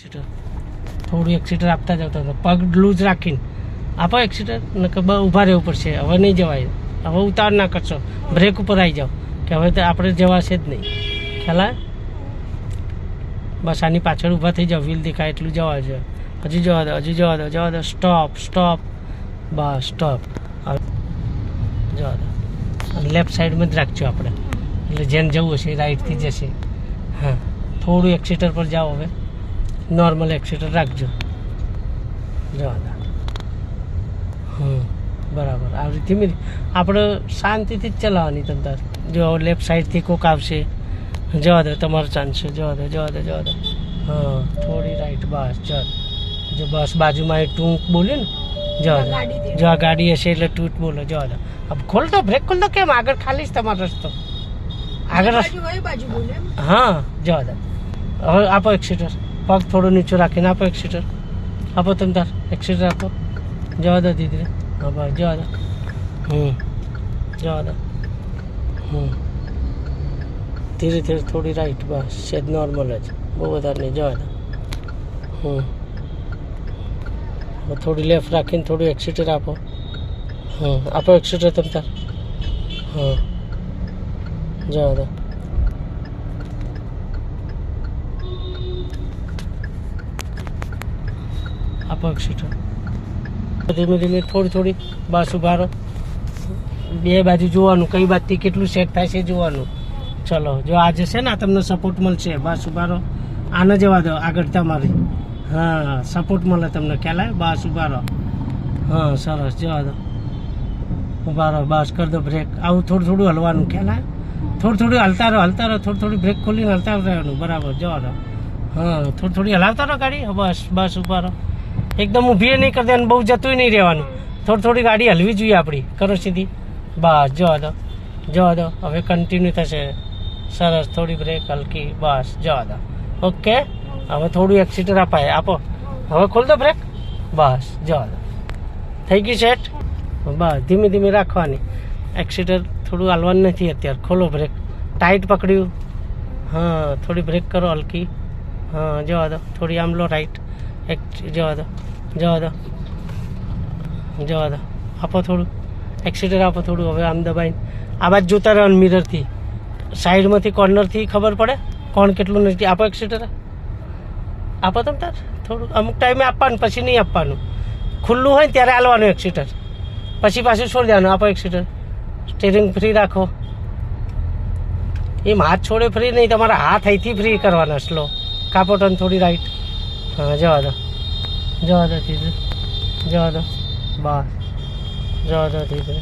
થોડું એક્સિટર આપતા જતા હતા, પગ લૂઝ રાખીને આપો એક્સિટર, નકર ઊભા રહેવું પડશે. હવે નહીં જવાય, હવે ઉતાર ના કરશો, બ્રેક ઉપર આવી જાઓ કે હવે તો આપણે જવાશે જ નહીં. ખ્યાલ આવે? બસ આની પાછળ ઊભા થઈ જાઓ, વ્હીલ દેખાય એટલું જવા જોઈએ. હજી જવા દો, હજી જવા દો, જવા દો. Stop stop, bus stop. જવા દો. લેફ્ટ સાઈડમાં જ રાખજો આપણે, એટલે જેને જવું હશે એ રાઈટથી જશે. હા, થોડું એક્સિટર પર જાઓ. હવે નોર્મલ એક્સિટર રાખજો. જવા દો. બરાબર. આવી ધીમે આપણે શાંતિથી જ ચલાવવાની. તમતાર જો લેફ્ટ સાઈડથી કોક આવશે, જવા દો, તમારો ચાન્સ છે. જવા દો, જવા દો, જવા દો. હા, થોડી રાઈટ. બસ ચાલ. જો બસ બાજુમાં એ ટૂંક બોલ્યું ને, જવા દો. જો આ ગાડી હશે એટલે ટૂટ બોલો. જવા દો. अब खोल दो, ब्रेक खोल दो. केम આગળ ખાલી જ તમારો રસ્તો, આગળ હા. જવા દો. હવે આપો એક્સિટર, પગ થોડું નીચું રાખીને આપો એક્સિટર. આપો તમે તાર એક્સિટર આપો. જવા દો ધીરે. હા બસ જવા દો. જવા દો. ધીરે ધીરે થોડી રાઈટ. બસ સેજ નોર્મલ જ, બહુ વધારે નહીં. જવા દો. થોડી લેફ્ટ રાખીને થોડું એક્સિટર આપો. આપો એક્સિટર તમે તાર. જવા દો. આપો એક્સિટર. ધીમે ધીમે થોડી થોડી બસ ઉભા રહો. બે બાજુ જોવાનું, કઈ બાજુથી કેટલું સેટ થાય છે જોવાનું. ચલો, જો આ જશે ને તમને સપોર્ટ મળશે. બસ ઉભા રહો. આને જવા દો આગળ તમારી. હા, સપોર્ટ મળે તમને. ખ્યાલ આવે? બસ ઉભા રહો. હા સરસ. જવા દો. ઉભા રહો. બસ કરી દો બ્રેક. આવું થોડું થોડું હલવાનું. ખ્યાલ આવે? થોડું થોડું હલતા રહો, હલતા રહો. થોડી થોડી બ્રેક ખોલીને હલતા રહેવાનું. બરાબર. જવા દો. હા, થોડી થોડી હલાવતા રહો ગાડી. બસ બસ ઉભા રહો. એકદમ ઊભી નહીં કરી દેવાનું, બહુ જતું નહીં રહેવાનું. થોડી થોડી ગાડી હલવી જોઈએ આપણી. કરો સીધી. બસ જવા દો. જવા દો. હવે કન્ટિન્યુ થશે. સરસ. થોડી બ્રેક હલકી. બસ જવા દો. ઓકે. હવે થોડું એક્સિટર અપાય. આપો. હવે ખોલ દો બ્રેક. બસ જવા દો. થઈ ગઈ સેટ. બસ ધીમે ધીમે રાખવાની. એક્સિટર થોડું હાલવાનું નથી અત્યારે. ખોલો બ્રેક. ટાઈટ પકડ્યું. હા, થોડી બ્રેક કરો હલકી. હા, જવા દો. થોડી આમ લો રાઈટ. જવા દો. જવા દો. જવા દો. આપો થોડું એક્સિટર આપો. થોડું હવે આમ દબાઈને આ બાજુ જોતા રહો. મિરરથી સાઈડમાંથી કોર્નરથી ખબર પડે કોણ કેટલું નથી. આપો એક્સિટર. આપો તમે તાર. થોડું અમુક ટાઈમે આપવાનું, પછી નહીં આપવાનું. ખુલ્લું હોય ને ત્યારે હાલવાનું એક્સિટર, પછી પાછું છોડી દેવાનું. આપો એક્સિટર. સ્ટીરિંગ ફ્રી રાખો. એમ હાથ છોડે ફ્રી નહીં, તમારા હાથ અહીંથી ફ્રી કરવાના. સ્લો કાપો ટર્ન થોડી રાઈટ. હા, જવા દો. જવા દો ધીરે. જવા દો. બસ જવા દો ધીરે.